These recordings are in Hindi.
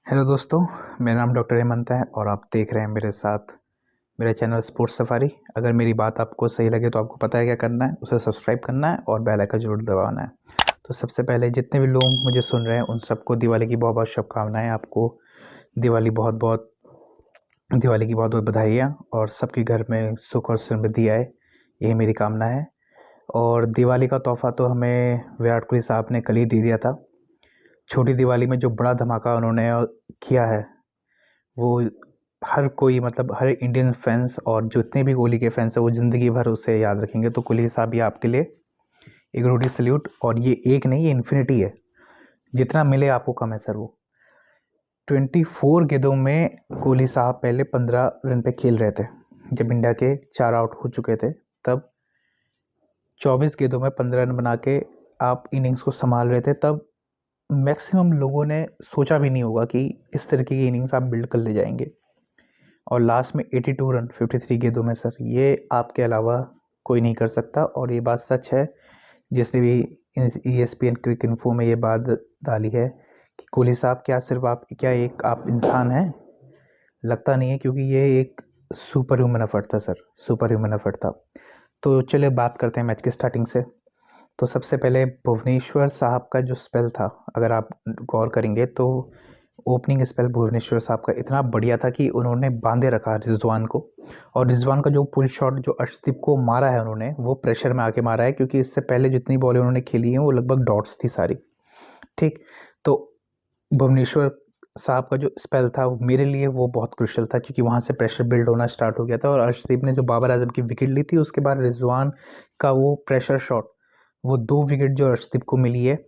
हेलो दोस्तों, मेरा नाम डॉक्टर हेमंत है और आप देख रहे हैं मेरे साथ मेरा चैनल स्पोर्ट्स सफारी। अगर मेरी बात आपको सही लगे तो आपको पता है क्या करना है, उसे सब्सक्राइब करना है और बेल आइकन जरूर दबाना है। तो सबसे पहले जितने भी लोग मुझे सुन रहे हैं उन सबको दिवाली की बहुत बहुत शुभकामनाएं। आपको दिवाली की बहुत बहुत बधाइयाँ और सबके घर में सुख और समृद्धि आए, यही मेरी कामना है। और दिवाली का तोहफा तो हमें विराट कोहली साहब ने कल ही दे दिया था। छोटी दिवाली में जो बड़ा धमाका उन्होंने किया है वो हर कोई, मतलब हर इंडियन फैंस और जितने भी कोहली के फैंस हैं वो ज़िंदगी भर उसे याद रखेंगे। तो कोहली साहब, ये आपके लिए एक रोटी सल्यूट। और ये एक नहीं, ये इन्फिनिटी है, जितना मिले आपको कम है सर। वो 24 गेंदों में कोहली साहब पहले 15 रन पे खेल रहे थे जब इंडिया के 4 आउट हो चुके थे। तब 24 गेंदों में 15 रन बना के आप इनिंग्स को संभाल रहे थे। तब मैक्सिमम लोगों ने सोचा भी नहीं होगा कि इस तरीके की इनिंग्स आप बिल्ड कर ले जाएंगे। और लास्ट में 82 रन 53 गेंदों में सर, ये आपके अलावा कोई नहीं कर सकता। और ये बात सच है, जिसने भी ESPN क्रिक इन्फो में ये बात डाली है कि कोहली साहब क्या एक आप इंसान हैं? लगता नहीं है, क्योंकि ये एक सुपर ह्यूमन एफर्ट था सर, सुपर ह्यूमन एफर्ट था। तो चलिए बात करते हैं मैच की स्टार्टिंग से। तो सबसे पहले भुवनेश्वर साहब का जो स्पेल था, अगर आप गौर करेंगे तो ओपनिंग स्पेल भुवनेश्वर साहब का इतना बढ़िया था कि उन्होंने बांधे रखा रिजवान को। और रिजवान का जो पुल शॉट जो अर्शदीप को मारा है उन्होंने, वो प्रेशर में आके मारा है, क्योंकि इससे पहले जितनी बॉलें उन्होंने खेली हैं वो लगभग डॉट्स थी सारी। ठीक। तो भुवनेश्वर साहब का जो स्पेल था वो मेरे लिए वो बहुत क्रुशियल था, क्योंकि वहाँ से प्रेशर बिल्ड होना स्टार्ट हो गया था। और अर्शदीप ने जो बाबर आजम की विकेट ली थी उसके बाद रिजवान का वो प्रेशर शॉट, वो 2 विकेट जो अर्शदीप को मिली है।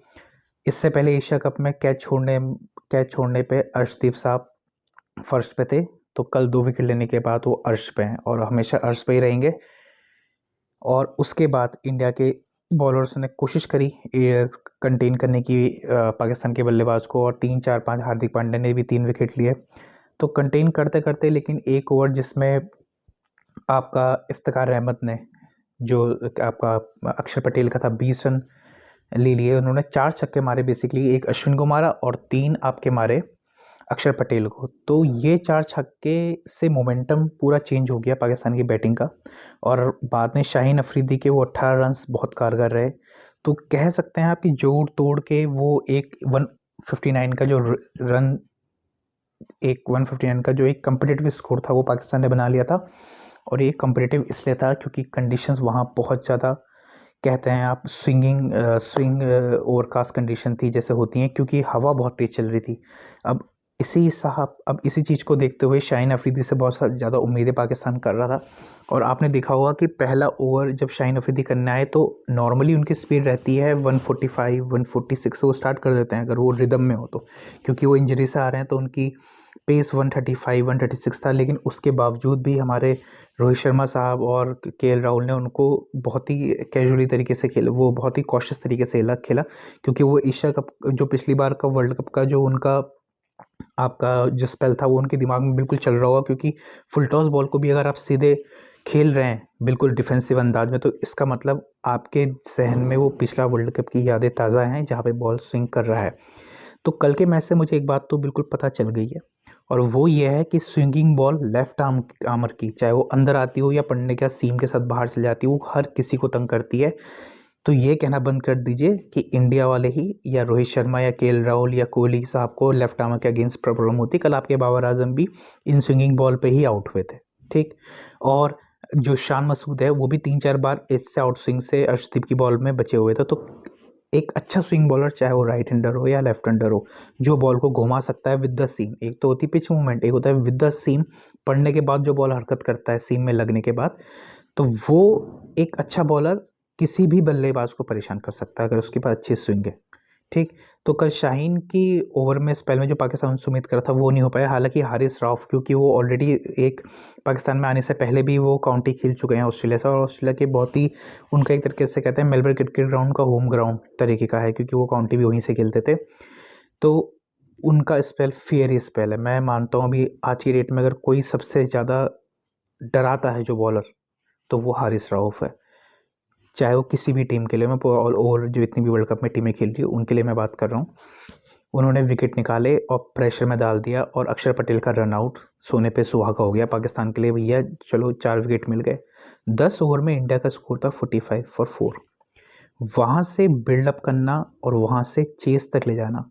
इससे पहले एशिया कप में कैच छोड़ने पे अर्शदीप साहब फर्स्ट पे थे। तो कल 2 विकेट लेने के बाद वो अर्श पे हैं और हमेशा अर्श पे ही रहेंगे। और उसके बाद इंडिया के बॉलर्स ने कोशिश करी कंटेन करने की पाकिस्तान के बल्लेबाज को, और 3 4 5 हार्दिक पांड्या ने भी 3 विकेट लिए। तो कंटेन करते करते लेकिन एक ओवर जिसमें आपका इफ्तिकार अहमद ने, जो आपका अक्षर पटेल का था, 20 रन ले लिए। उन्होंने 4 छक्के मारे बेसिकली, एक अश्विन को मारा और 3 आपके मारे अक्षर पटेल को। तो ये 4 छक्के से मोमेंटम पूरा चेंज हो गया पाकिस्तान की बैटिंग का। और बाद में शाहीन अफरीदी के वो 18 रन्स बहुत कारगर रहे। तो कह सकते हैं आप कि जोड़ तोड़ के वो एक 159 का जो रन एक 159 का जो एक कम्पिटिटिव स्कोर था वो पाकिस्तान ने बना लिया था। और ये कम्पिटिटिव इसलिए था क्योंकि कंडीशंस वहाँ बहुत ज़्यादा, कहते हैं आप, स्विंग ओवरकास्ट कंडीशन थी जैसे होती हैं, क्योंकि हवा बहुत तेज़ चल रही थी। अब इसी चीज़ को देखते हुए शाहीन अफरीदी से बहुत ज़्यादा उम्मीदें पाकिस्तान कर रहा था। और आपने देखा होगा कि पहला ओवर जब शाहीन अफरीदी करने आए तो नॉर्मली उनकी स्पीड रहती है 145 146 से वो स्टार्ट कर देते हैं अगर वो रिदम में हो तो। क्योंकि वो इंजरी से आ रहे हैं तो उनकी पेस 135 136 था। लेकिन उसके बावजूद भी हमारे रोहित शर्मा साहब और KL राहुल ने उनको बहुत ही कैजुअली तरीके से खेला, वो बहुत ही कॉशियस तरीके से खेला। क्योंकि वो एशिया कप जो पिछली बार का वर्ल्ड कप का जो उनका आपका जो स्पेल था वो उनके दिमाग में बिल्कुल चल रहा होगा, क्योंकि फुल टॉस बॉल को भी अगर आप सीधे खेल रहे हैं बिल्कुल डिफेंसिव अंदाज में, तो इसका मतलब आपके जहन में वो पिछला वर्ल्ड कप की यादें ताज़ा हैं जहाँ पे बॉल स्विंग कर रहा है। तो कल के मैच से मुझे एक बात तो बिल्कुल पता चल गई है, और वो ये है कि स्विंगिंग बॉल लेफ्ट आर्मर की, चाहे वो अंदर आती हो या पड़ने के सीम के साथ बाहर चली जाती हो, वो हर किसी को तंग करती है। तो ये कहना बंद कर दीजिए कि इंडिया वाले ही या रोहित शर्मा या KL राहुल या कोहली साहब को लेफ्ट आर्मर के अगेंस्ट प्रॉब्लम होती। कल आपके बाबर आजम भी इन स्विंगिंग बॉल पे ही आउट हुए थे। ठीक। और जो शान मसूद है वो भी 3 4 बार इससे आउट स्विंग से अर्शदीप की बॉल में बचे हुए थे। तो एक अच्छा स्विंग बॉलर, चाहे वो राइट हैंडर हो या लेफ्ट हैंडर हो, जो बॉल को घुमा सकता है विद द सीम, एक तो होती है पिच मूवमेंट, एक होता है विद द सीम, पड़ने के बाद जो बॉल हरकत करता है सीम में लगने के बाद, तो वो एक अच्छा बॉलर किसी भी बल्लेबाज को परेशान कर सकता है अगर उसके पास अच्छी स्विंग है। ठीक। तो कल शाहीन की ओवर में स्पेल में जो पाकिस्तान से उम्मीद करा था वो नहीं हो पाया। हालांकि हारिस रऊफ, क्योंकि वो ऑलरेडी एक पाकिस्तान में आने से पहले भी वो काउंटी खेल चुके हैं ऑस्ट्रेलिया से, और ऑस्ट्रेलिया के बहुत ही, उनका एक तरीके से कहते हैं मेलबर्न क्रिकेट ग्राउंड का होम ग्राउंड तरीके का है, क्योंकि वो काउंटी भी वहीं से खेलते थे। तो उनका स्पेल फेयर ही स्पेल है। मैं मानता हूँ अभी आज की डेट में अगर कोई सबसे ज़्यादा डराता है जो बॉलर, तो वो हारिस रऊफ है। चाहे वो किसी भी टीम के लिए, मैं ऑल ओवर जो इतनी भी वर्ल्ड कप में टीमें खेल रही है उनके लिए मैं बात कर रहा हूँ। उन्होंने विकेट निकाले और प्रेशर में डाल दिया और अक्षर पटेल का रन आउट सोने पे सुहागा हो गया पाकिस्तान के लिए। भैया चलो 4 विकेट मिल गए। 10 ओवर में इंडिया का स्कोर था 45 फॉर 4। वहाँ से बिल्डअप करना और वहाँ से चेस तक ले जाना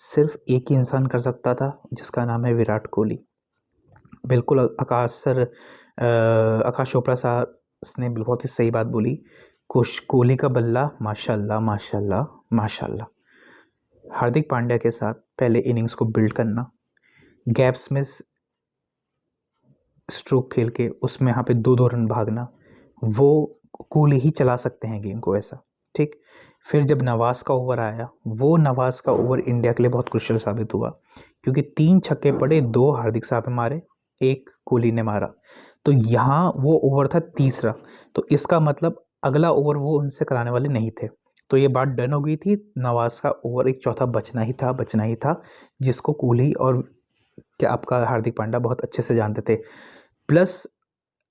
सिर्फ एक ही इंसान कर सकता था, जिसका नाम है विराट कोहली। बिल्कुल आकाश चोपड़ा साहब ने बहुत ही सही बात बोली। कोहली का बल्ला माशाल्लाह माशाल्लाह माशाल्लाह। हार्दिक पांड्या के साथ पहले इनिंग्स को बिल्ड करना, गैप्स में स्ट्रोक खेल के उसमें यहाँ पे 2-2 रन भागना, वो कोहली ही चला सकते हैं गेम को ऐसा, ठीक। फिर जब नवाज का ओवर आया, वो नवाज का ओवर इंडिया के लिए बहुत क्रुशियल साबित हुआ, क्योंकि 3 छक्के पड़े, 2 हार्दिक साहब ने मारे, 1 कोहली ने मारा। तो यहाँ वो ओवर था तीसरा, तो इसका मतलब अगला ओवर वो उनसे कराने वाले नहीं थे। तो ये बात डन हो गई थी, नवाज का ओवर एक चौथा बचना ही था, जिसको कोहली और क्या आपका हार्दिक पांड्या बहुत अच्छे से जानते थे। प्लस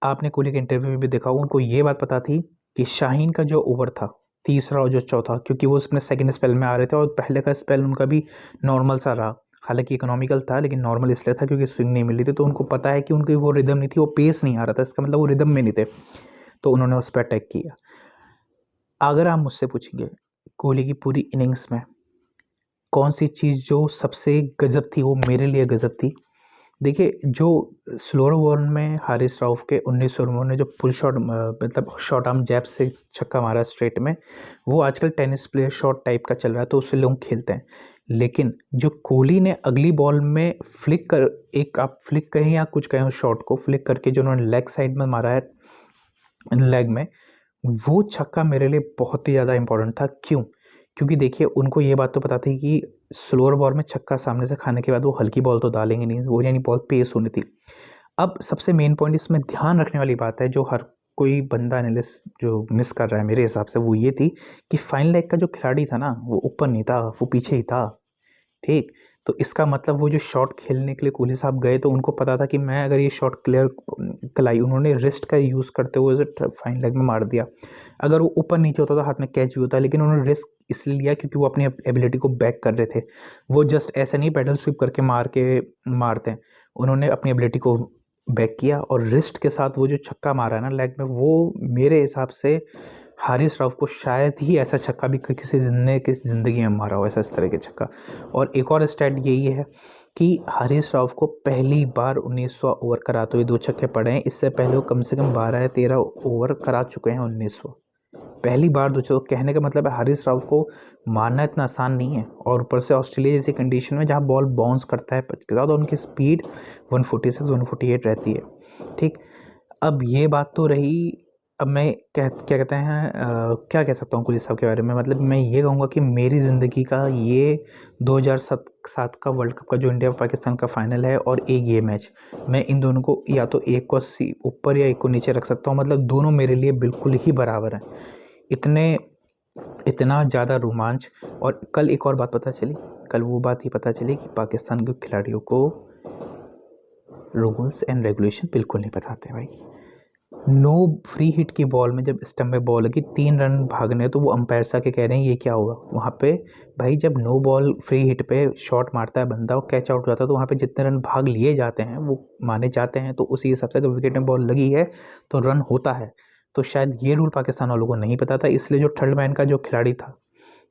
आपने कोहली के इंटरव्यू में भी देखा होगा, उनको ये बात पता थी कि शाहीन का जो ओवर था तीसरा और जो चौथा, क्योंकि वो उसमें सेकंड स्पेल में आ रहे थे और पहले का स्पेल उनका भी नॉर्मल सा रहा, हालांकि इकोनॉमिकल था लेकिन नॉर्मल इसलिए था क्योंकि स्विंग नहीं मिल रही थी। तो उनको पता है कि उनकी वो रिदम नहीं थी, वो पेस नहीं आ रहा था, इसका मतलब वो रिदम में नहीं थे, तो उन्होंने उस पर अटैक किया। अगर आप मुझसे पूछेंगे कोहली की पूरी इनिंग्स में कौन सी चीज़ जो सबसे गजब थी, वो मेरे लिए गजब थी। देखिए, जो स्लोअर ओवर में हारिस राउफ के 19 ओवर ने जो पुल शॉट मतलब शॉर्ट आर्म जैब से छक्का मारा स्ट्रेट में, वो आजकल टेनिस प्लेयर शॉट टाइप का चल रहा है, तो उससे लोग खेलते हैं। लेकिन जो कोहली ने अगली बॉल में फ्लिक कर, एक आप फ्लिक कहें या कुछ कहें, उस शॉट को फ्लिक करके जो उन्होंने लेग साइड में मारा है, लेग में, वो छक्का मेरे लिए बहुत ही ज़्यादा इंपॉर्टेंट था। क्यों? क्योंकि देखिए, उनको ये बात तो पता थी कि स्लोअर बॉल में छक्का सामने से खाने के बाद वो हल्की बॉल तो डालेंगे नहीं, वो यानी बॉल पेस होनी थी। अब सबसे मेन पॉइंट इसमें ध्यान रखने वाली बात है, जो हर कोई बंदा एनालिस्ट जो मिस कर रहा है मेरे हिसाब से, वो ये थी कि फाइनल लेग का जो खिलाड़ी था ना, वो ऊपर नहीं था, वो पीछे ही था, ठीक। तो इसका मतलब वो जो शॉट खेलने के लिए कोहली साहब गए, तो उनको पता था कि मैं अगर ये शॉट क्लियर कलाई, उन्होंने रिस्ट का यूज़ करते हुए उसे फाइन लेग में मार दिया। अगर वो ऊपर नीचे होता तो हाथ में कैच भी होता, लेकिन उन्होंने रिस्क इसलिए लिया क्योंकि वो अपनी एबिलिटी को बैक कर रहे थे। वो जस्ट ऐसे नहीं पैडल स्विप करके मारते हैं, उन्होंने अपनी एबिलिटी को बैक किया और रिस्ट के साथ वो जो छक्का मारा है ना लेग में, वो मेरे हिसाब से हारिस राउफ को शायद ही ऐसा छक्का भी किसी ने किसी ज़िंदगी में मारा हो, ऐसा इस तरह के छक्का। और एक और स्टैट यही है कि हारिस राउफ को पहली बार 19वां ओवर कराते हुए 2 छक्के पड़े हैं। इससे पहले वो कम से कम 12 या 13 ओवर करा चुके हैं 19वां। पहली बार 2 छक्के, कहने का मतलब है हारिस राउफ को मारना इतना आसान नहीं है, और ऊपर से ऑस्ट्रेलिया जैसी कंडीशन में जहाँ बॉल बाउंस करता है पिच के साथ, और उनकी स्पीड 146-148 रहती है, ठीक। अब ये बात तो रही। अब मैं क्या कहते हैं, क्या कह सकता हूँ कोहली साहब के बारे में, मतलब मैं ये कहूँगा कि मेरी ज़िंदगी का ये 2007 का वर्ल्ड कप का जो इंडिया पाकिस्तान का फाइनल है, और एक ये मैच, मैं इन दोनों को या तो एक को ऊपर या एक को नीचे रख सकता हूँ, मतलब दोनों मेरे लिए बिल्कुल ही बराबर हैं। इतना ज़्यादा रोमांच। और कल एक और बात पता चली, कल वो बात ये पता चली कि पाकिस्तान के खिलाड़ियों को रूल्स एंड रेगुलेशन बिल्कुल नहीं पता आते भाई। नो फ्री हिट की बॉल में जब स्टंप में बॉल लगी, 3 रन भागने, तो वो अंपायर साहब के कह रहे हैं ये क्या होगा वहाँ पे। भाई जब नो बॉल फ्री हिट पे शॉट मारता है बंदा, वो कैच आउट हो जाता है, तो वहाँ पे जितने रन भाग लिए जाते हैं वो माने जाते हैं। तो उसी हिसाब से अगर विकेट में बॉल लगी है तो रन होता है। तो शायद ये रूल पाकिस्तान वालों को नहीं पता था, इसलिए जो थर्ड मैन का जो खिलाड़ी था,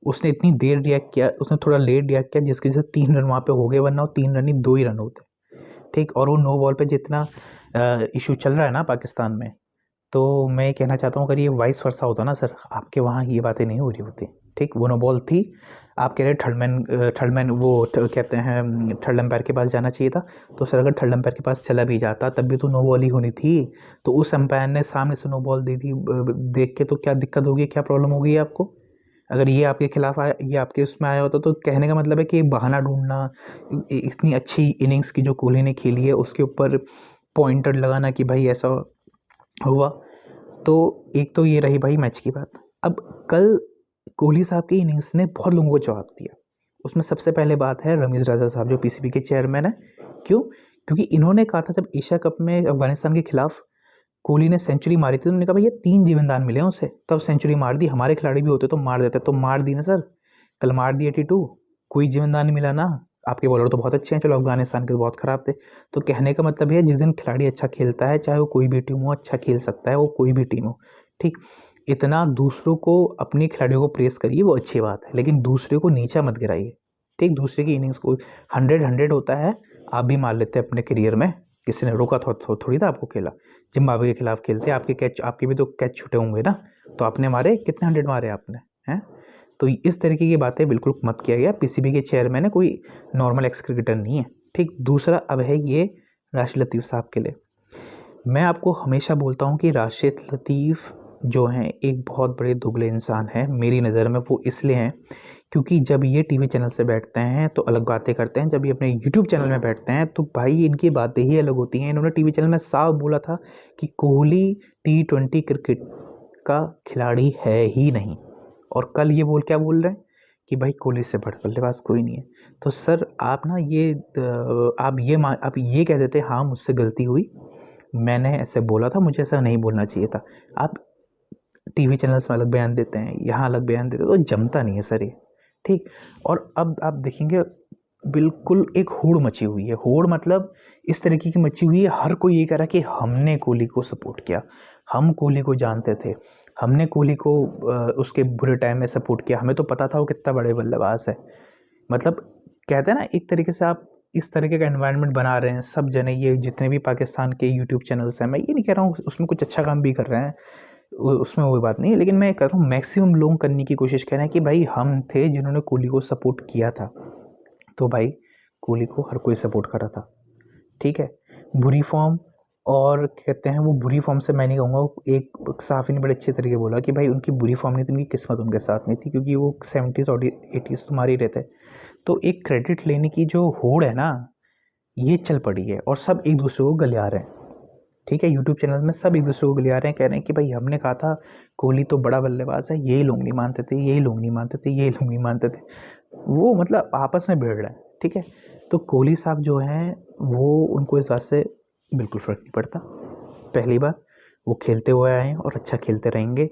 उसने इतनी देर रिएक्ट किया, उसने थोड़ा लेट रिएक्ट किया, जिसकी वजह से 3 रन वहाँ पे हो गए, वरना वो 3 रन नहीं 2 ही रन होते, ठीक। और वो नो बॉल पे जितना इशू चल रहा है ना पाकिस्तान में, तो मैं ये कहना चाहता हूँ अगर ये वाइस वर्सा होता ना सर, आपके वहाँ ये बातें नहीं हो रही होती, ठीक। वो नो बॉल थी, आप कह रहे थर्ड मैन वो कहते हैं थर्ड एम्पायर के पास जाना चाहिए था, तो सर अगर थर्ड एम्पायर के पास चला भी जाता तब भी तो नो बॉल ही होनी थी। तो उस एम्पायर ने सामने से नो बॉल दी थी देख के, तो क्या दिक्कत होगी, क्या प्रॉब्लम होगी आपको? अगर ये आपके खिलाफ आया, ये आपके उसमें आया होता, तो कहने का मतलब है कि बहाना ढूंढना, इतनी अच्छी इनिंग्स की जो कोहली ने खेली है उसके ऊपर पॉइंटर लगाना कि भाई ऐसा हुआ। तो एक तो ये रही भाई मैच की बात। अब कल कोहली साहब की इनिंग्स ने बहुत लोगों को जवाब दिया। उसमें सबसे पहले बात है रमीज़ राजा साहब, जो पीसीबी के चेयरमैन है। क्यों? क्योंकि इन्होंने कहा था जब एशिया कप में अफगानिस्तान के खिलाफ कोहली ने सेंचुरी मारी थी, तो उन्होंने कहा भैया 3 जीवनदान मिले हैं उसे, तब सेंचुरी मार दी, हमारे खिलाड़ी भी होते तो मार देते, तो मार दी ना सर, कल मार दी 82। कोई जिम्मेदार नहीं मिला ना। आपके बॉलर तो बहुत अच्छे हैं, चलो अफगानिस्तान के तो बहुत ख़राब थे। तो कहने का मतलब ये है, जिस दिन खिलाड़ी अच्छा खेलता है, चाहे वो कोई भी टीम हो, अच्छा खेल सकता है वो कोई भी टीम हो, ठीक। इतना दूसरों को, अपने खिलाड़ियों को प्रेस करिए, वो अच्छी बात है, लेकिन दूसरे को नीचा मत गिराइए, ठीक। दूसरे की इनिंग्स को 100 होता है, आप भी मार लेते हैं अपने करियर में, किसी ने रोका थोड़ी था आपको खेला। जिम्बाब्वे के खिलाफ खेलते, आपके भी तो कैच छूटे होंगे ना, तो आपने मारे कितने 100 मारे आपने, हैं। तो इस तरीके की बातें बिल्कुल मत किया गया। पीसीबी के चेयरमैन है, कोई नॉर्मल एक्स क्रिकेटर नहीं है, ठीक। दूसरा अब है ये राशिद लतीफ़ साहब के लिए। मैं आपको हमेशा बोलता हूँ कि राशिद लतीफ़ जो हैं एक बहुत बड़े दुगले इंसान हैं मेरी नज़र में। वो इसलिए हैं क्योंकि जब ये टीवी चैनल से बैठते हैं तो अलग बातें करते हैं, जब ये अपने यूट्यूब चैनल में बैठते हैं तो भाई इनकी बातें ही अलग होती हैं। इन्होंने टीवी चैनल में साफ बोला था कि कोहली T20 क्रिकेट का खिलाड़ी है ही नहीं, और कल ये क्या बोल रहे हैं कि भाई कोहली से बड़ा बल्लेबाज कोई नहीं है। तो सर आप ना आप ये कह देते हाँ मुझसे गलती हुई, मैंने ऐसे बोला था, मुझे ऐसा नहीं बोलना चाहिए था। आप टीवी चैनल्स में अलग बयान देते हैं, यहाँ अलग बयान देते हैं, तो जमता नहीं है सर ये, ठीक। और अब आप देखेंगे बिल्कुल एक होड़ मची हुई है। होड़ मतलब इस तरीके की मची हुई है, हर कोई ये कह रहा है कि हमने कोहली को सपोर्ट किया, हम कोहली को जानते थे, हमने कोहली को उसके बुरे टाइम में सपोर्ट किया, हमें तो पता था वो कितना बड़े बल्लेबाज है। मतलब कहते हैं ना, एक तरीके से आप इस तरीके का एनवायरनमेंट बना रहे हैं, सब जने, ये जितने भी पाकिस्तान के यूट्यूब चैनल्स हैं, मैं ये नहीं कह रहा हूँ उसमें कुछ अच्छा काम भी कर रहे हैं, उसमें कोई बात नहीं, लेकिन मैं कह रहा हूँ मैक्सिमम लोग करने की कोशिश कर रहे हैं कि भाई हम थे जिन्होंने कोहली को सपोर्ट किया था, तो भाई कोहली को हर कोई सपोर्ट कर रहा था, ठीक है। बुरी फॉर्म, और कहते हैं वो बुरी फॉर्म से मैं नहीं कहूँगा, एक साफ़ी ने बड़े अच्छे तरीके बोला कि भाई उनकी बुरी फॉर्म नहीं थी, उनकी किस्मत उनके साथ नहीं थी, क्योंकि वो 70s और 80s तो मार ही रहते। तो एक क्रेडिट लेने की जो होड़ है ना, ये चल पड़ी है, और सब एक दूसरे को गलिया रहे हैं, ठीक है। यूट्यूब चैनल में सब एक दूसरे को गलिया रहे हैं, कह रहे हैं कि भाई हमने कहा था कोहली तो बड़ा बल्लेबाज है, यही लोग नहीं मानते थे, यही लोग नहीं मानते थे, यही लोग नहीं मानते थे। वो मतलब आपस में भिड़ रहे हैं, ठीक है। तो कोहली साहब जो हैं वो, उनको इस बात से बिल्कुल फ़र्क नहीं पड़ता। पहली बात, वो खेलते हुए आए हैं और अच्छा खेलते रहेंगे।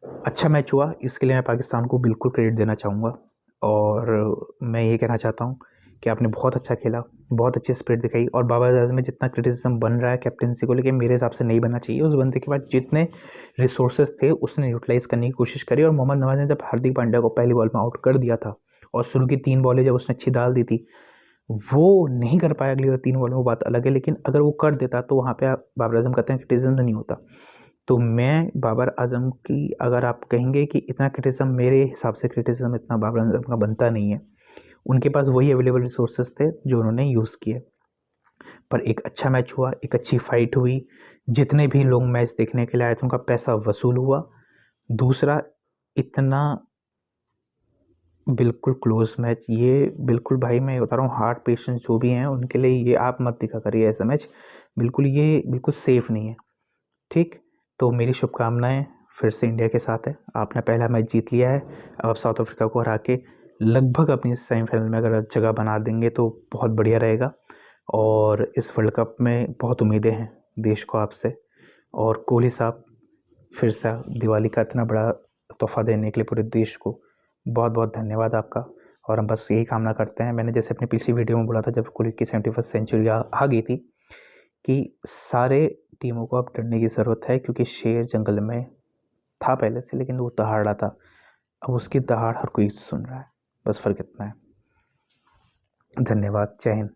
अच्छा मैच हुआ, इसके लिए मैं पाकिस्तान को बिल्कुल क्रेडिट देना चाहूँगा, और मैं ये कहना चाहता हूँ कि आपने बहुत अच्छा खेला, बहुत अच्छी स्पिरिट दिखाई। और बाबर आज़म में जितना क्रिटिसिज्म बन रहा है कैप्टेंसी को लेके, मेरे हिसाब से नहीं बनना चाहिए। उस बंदे के पास जितने रिसोर्सेज थे उसने यूटिलाइज़ करने की कोशिश करी, और मोहम्मद नवाज़ ने जब हार्दिक पांड्या को पहली बॉल में आउट कर दिया था, और शुरू की 3 बॉलें जब उसने अच्छी डाल दी थी, वो नहीं कर पाया अगली बार 3 बॉल में, वो बात अलग है, लेकिन अगर वो कर देता तो वहाँ पे आप बाबर आज़म कहते हैं क्रिटिसिज्म नहीं होता। तो मैं बाबर आज़म की, अगर आप कहेंगे कि इतना क्रिटिसिज्म, मेरे हिसाब से क्रिटिसिज्म इतना बाबर आज़म का बनता नहीं है। उनके पास वही अवेलेबल रिसोर्सेज थे जो उन्होंने यूज़ किए। पर एक अच्छा मैच हुआ, एक अच्छी फाइट हुई, जितने भी लोग मैच देखने के लिए आए थे उनका पैसा वसूल हुआ। दूसरा, इतना बिल्कुल क्लोज मैच, ये बिल्कुल भाई मैं बता रहा हूँ, हार्ट पेशेंट्स जो भी हैं उनके लिए ये आप मत देखा करिए ऐसा मैच, बिल्कुल ये बिल्कुल सेफ़ नहीं है, ठीक। तो मेरी शुभकामनाएं फिर से इंडिया के साथ है। आपने पहला मैच जीत लिया है, अब साउथ अफ्रीका को हरा के लगभग अपनी सेमीफाइनल में अगर जगह बना देंगे तो बहुत बढ़िया रहेगा। और इस वर्ल्ड कप में बहुत उम्मीदें हैं देश को आपसे, और कोहली साहब फिर से दिवाली का इतना बड़ा तोहफ़ा देने के लिए पूरे देश को बहुत बहुत धन्यवाद आपका। और हम बस यही कामना करते हैं, मैंने जैसे अपनी पिछली वीडियो में बोला था जब कोहली की 71st सेंचुरी आ गई थी, कि सारे टीमों को अब डरने की ज़रूरत है, क्योंकि शेर जंगल में था पहले से, लेकिन वो दहाड़ रहा था, अब उसकी दहाड़ हर कोई सुन रहा है, बस फ़र्क इतना है। धन्यवाद, जय हिंद।